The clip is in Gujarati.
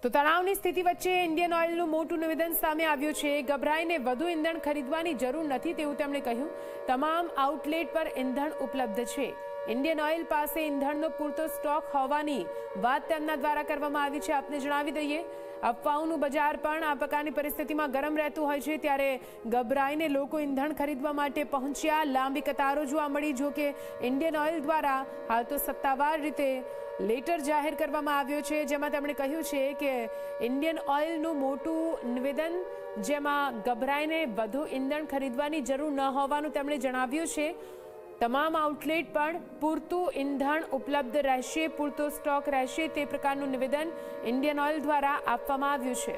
તો તણાવની સ્થિતિ વચ્ચે ઇન્ડિયન ઓઇલનું મોટું નિવેદન સામે આવ્યું છે। ગભરાઈને વધુ ઈંધણ ખરીદવાની જરૂર નથી તેવું તેમણે કહ્યું। તમામ આઉટલેટ પર ઈંધણ ઉપલબ્ધ છે। ઇન્ડિયન ઓઇલ પાસે ઈંધણનો પૂરતો સ્ટોક હોવાની વાત તેમના દ્વારા કરવામાં આવી છે। આપને જણાવી દઈએ, અફવાઓનું બજાર પણ આ પ્રકારની પરિસ્થિતિમાં ગરમ રહેતું હોય છે, ત્યારે ગભરાઈને લોકો ઈંધણ ખરીદવા માટે પહોંચ્યા। લાંબી કતારો જોવા મળી। જો કે ઇન્ડિયન ઓઇલ દ્વારા હાલ તો સત્તાવાર રીતે લેટર જાહેર કરવામાં આવ્યો છે, જેમાં તેમણે કહ્યું છે કે ઇન્ડિયન ઓઇલનું મોટું નિવેદન, જેમાં ગભરાઈને વધુ ઈંધણ ખરીદવાની જરૂર ન હોવાનું તેમણે જણાવ્યું છે। તમામ આઉટલેટ પર પૂરતું ઈંધણ ઉપલબ્ધ રહેશે, પૂરતો સ્ટોક રહેશે, તે પ્રકારનું નિવેદન ઇન્ડિયન ઓઇલ દ્વારા આપવામાં આવ્યું છે।